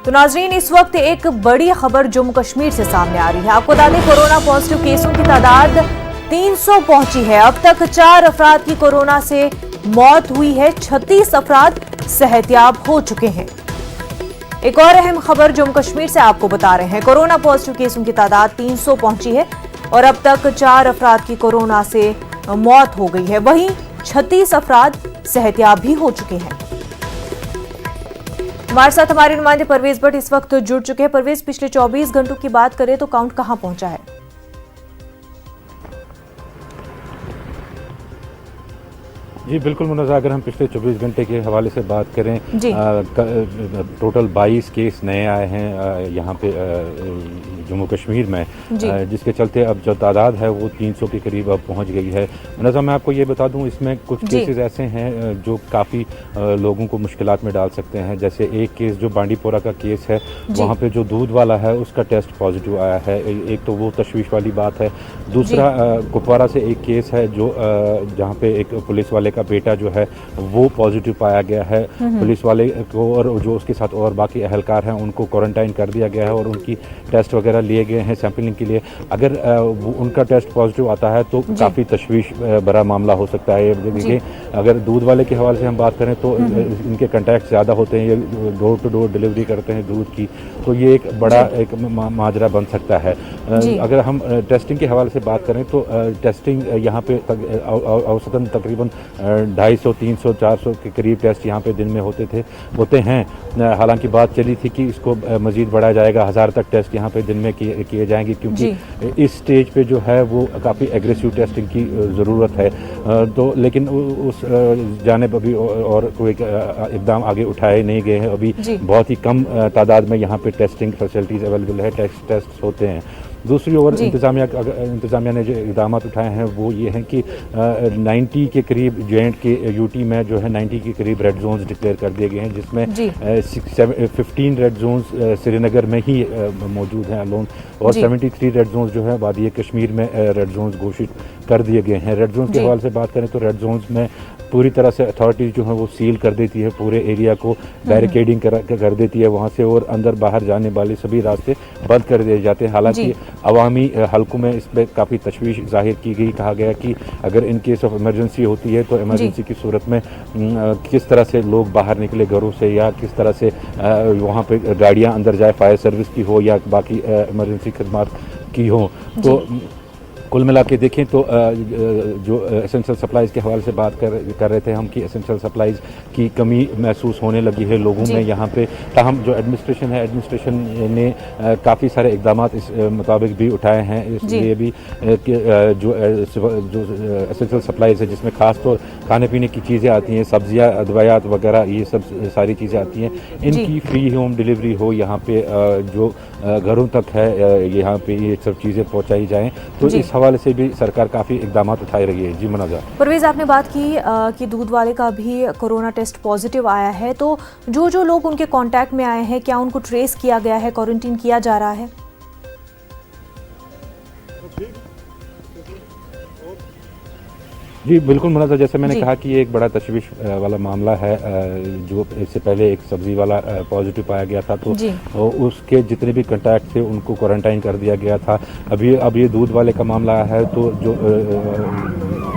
तो नाजरीन, इस वक्त एक बड़ी खबर जम्मू कश्मीर से सामने आ रही है। आपको बता दें, कोरोना पॉजिटिव केसों की तादाद 300 पहुंची है। अब तक 4 अफराद की कोरोना से मौत हुई है, 36 अफराद सेहतयाब हो चुके हैं। एक और अहम खबर जम्मू कश्मीर से आपको बता रहे हैं। कोरोना पॉजिटिव केसों की तादाद 300 पहुंची है और अब तक 4 अफराद की कोरोना से मौत हो गई है। वहीं 36 अफराद सेहतयाब भी हो चुके हैं। हमारे साथ हमारे नुमाइंदे परवेज भट्ट इस वक्त जुड़ चुके हैं। परवेज, पिछले 24 घंटों की बात करें तो काउंट कहां पहुंचा है? जी बिल्कुल मुनज़्ज़ा, अगर हम पिछले 24 घंटे के हवाले से बात करें, टोटल 22 केस नए आए हैं यहाँ पे जम्मू कश्मीर में, जिसके चलते अब जो तादाद है वो 300 के करीब अब पहुँच गई है। मुनज़्ज़ा, मैं आपको ये बता दूँ, इसमें कुछ केसेस ऐसे हैं जो काफ़ी लोगों को मुश्किलात में डाल सकते हैं। जैसे एक केस जो बांडीपोरा का केस है, वहाँ पे जो दूध वाला है उसका टेस्ट पॉजिटिव आया है। एक तो वो तशवीश वाली बात है। दूसरा, कुपवारा से एक केस है जो जहाँ पे एक पुलिस वाले का बेटा जो है वो पॉजिटिव पाया गया है। पुलिस वाले को और जो उसके साथ और बाकी अहलकार हैं उनको क्वारंटाइन कर दिया गया है और उनकी टेस्ट वगैरह लिए गए हैं सैंपलिंग के लिए। अगर उनका टेस्ट पॉजिटिव आता है तो काफ़ी तशवीश भरा मामला हो सकता है। देखिए, अगर दूध वाले के हवाले से हम बात करें तो इनके कंटैक्ट ज़्यादा होते हैं, ये डोर टू डोर डिलीवरी करते हैं दूध की, तो ये एक बड़ा एक माजरा बन सकता है। अगर हम टेस्टिंग के हवाले से बात करें तो टेस्टिंग यहाँ पे औसतन तकरीबन 250, 300, 400 के करीब टेस्ट यहाँ पे दिन में होते हैं। हालांकि बात चली थी कि इसको मज़ीद बढ़ाया जाएगा, 1000 तक टेस्ट यहाँ पे दिन में किए जाएंगे, क्योंकि इस स्टेज पे जो है वो काफ़ी एग्रेसिव टेस्टिंग की ज़रूरत है। तो लेकिन उस जानिब अभी और कोई इक़दाम आगे उठाए नहीं गए हैं। अभी बहुत ही कम तादाद में यहाँ पे टेस्टिंग फैसिलिटीज़ अवेलेबल है, टेस्ट होते हैं। दूसरी ओर इंतज़ामिया ने जो इक़दाम उठाए हैं वो ये हैं कि 90 के करीब जॉइंट के यूटी में जो है 90 के करीब रेड जोन्स डिक्लेयर कर दिए गए हैं, जिसमें 15 रेड जोन्स श्रीनगर में ही मौजूद हैं अलोन, और 73 रेड जोन्स जो है वादी कश्मीर में रेड जोन्स घोषित कर दिए गए हैं। रेड जोन्स के हवाले से बात करें तो रेड जोन्स में पूरी तरह से अथॉरिटीज़ जो है वो सील कर देती है, पूरे एरिया को बैरिकेडिंग कर देती है वहाँ से, और अंदर बाहर जाने वाले सभी रास्ते बंद कर दिए जाते हैं। हालांकि अवामी हलकों में इस पर काफ़ी तशवीश जाहिर की गई, कहा गया कि अगर इन केस ऑफ इमरजेंसी होती है तो इमरजेंसी की सूरत में किस तरह से लोग बाहर निकले घरों से, या किस तरह से वहाँ पे गाड़ियाँ अंदर जाए, फायर सर्विस की हो या बाकी इमरजेंसी खदमात की हो। तो कुल मिला के देखें तो जो एसेंशियल सप्लाइज़ के हवाले से बात कर रहे थे हम कि एसेंशियल सप्लाइज़ की कमी महसूस होने लगी है लोगों में यहाँ पे। ताहम जो एडमिनिस्ट्रेशन ने काफ़ी सारे इक़दाम इस मुताबिक भी उठाए हैं, इसलिए भी कि जो एसेंशियल सप्लाइज़ है, जिसमें ख़ास तौर खाने पीने की चीज़ें आती हैं, सब्ज़ियाँ, अदवायात वगैरह, ये सब सारी चीज़ें आती हैं, इनकी फ्री होम डिलीवरी हो यहाँ पे, जो घरों तक है यहाँ पे ये सब चीज़ें पहुँचाई जाएँ। तो इस हवाले से भी सरकार काफ़ी इक़दाम उठाई रही है। जी मुनज़्ज़ा। परवेज़, आपने बात की कि दूध वाले का भी कोरोना टेस्ट पॉजिटिव आया है, तो जो लोग उनके कांटेक्ट में आए हैं, क्या उनको ट्रेस किया गया है, क्वारंटीन किया जा रहा है? जी बिल्कुल मुनज़्ज़ा, जैसे मैंने कहा कि ये एक बड़ा तशवीश वाला मामला है। जो इससे पहले एक सब्ज़ी वाला पॉजिटिव पाया गया था, तो उसके जितने भी कॉन्टैक्ट थे उनको क्वारंटाइन कर दिया गया था। अब ये दूध वाले का मामला है, तो जो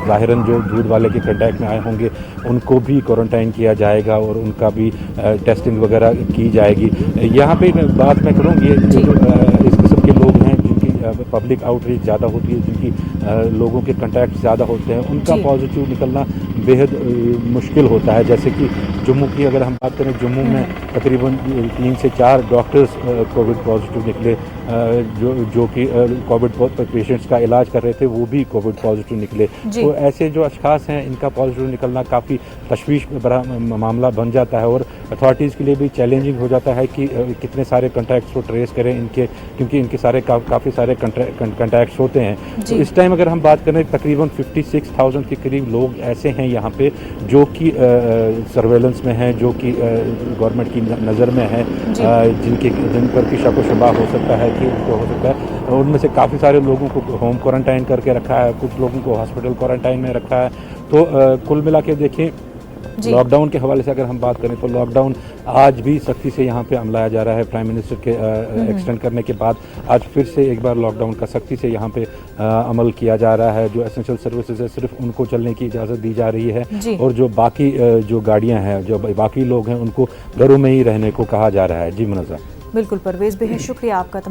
ज़ाहिरन जो दूध वाले के कॉन्टैक्ट में आए होंगे उनको भी क्वारंटाइन किया जाएगा और उनका भी टेस्टिंग वगैरह की जाएगी। यहाँ पे बात मैं करूँ, ये इस किस्म के लोग हैं जिनकी पब्लिक आउटरीच ज़्यादा होती है, जिनकी लोगों के कॉन्टैक्ट ज़्यादा होते हैं, उनका पॉजिटिव निकलना बेहद मुश्किल होता है। जैसे कि जम्मू की अगर हम बात करें, जम्मू में तकरीबन 3 से 4 डॉक्टर्स कोविड पॉजिटिव निकले, जो कि कोविड पेशेंट्स का इलाज कर रहे थे, वो भी कोविड पॉजिटिव निकले। तो ऐसे जो अशखास हैं, इनका पॉजिटिव निकलना काफ़ी तशवीश भरा मामला बन जाता है और अथॉरिटीज़ के लिए भी चैलेंजिंग हो जाता है कि कितने सारे कॉन्टैक्ट्स को ट्रेस करें इनके, क्योंकि इनके सारे काफ़ी सारे कॉन्टैक्ट्स होते हैं। तो इस टाइम अगर हम बात करें, तकरीबन 56,000 के करीब लोग ऐसे हैं यहाँ पे जो कि सर्वेलेंस में हैं, जो कि गवर्नमेंट की नज़र में है, जिन पर की शक व शुबा हो सकता है कि उनको हो सकता है। उनमें से काफ़ी सारे लोगों को होम क्वारंटाइन करके रखा है, कुछ लोगों को हॉस्पिटल क्वारंटाइन में रखा है। तो कुल मिला के देखें जी। लॉकडाउन के हवाले से अगर हम बात करें तो लॉकडाउन आज भी सख्ती से यहाँ पे अमलाया जा रहा है। प्राइम मिनिस्टर के एक्सटेंड करने के बाद आज फिर से एक बार लॉकडाउन का सख्ती से यहाँ पे अमल किया जा रहा है। जो एसेंशियल सर्विसेज है सिर्फ उनको चलने की इजाज़त दी जा रही है और जो बाकी जो गाड़ियाँ हैं, जो बाकी लोग हैं, उनको घरों में ही रहने को कहा जा रहा है। जी मुनज़्ज़ा। बिल्कुल परवेज बेहद शुक्रिया आपका।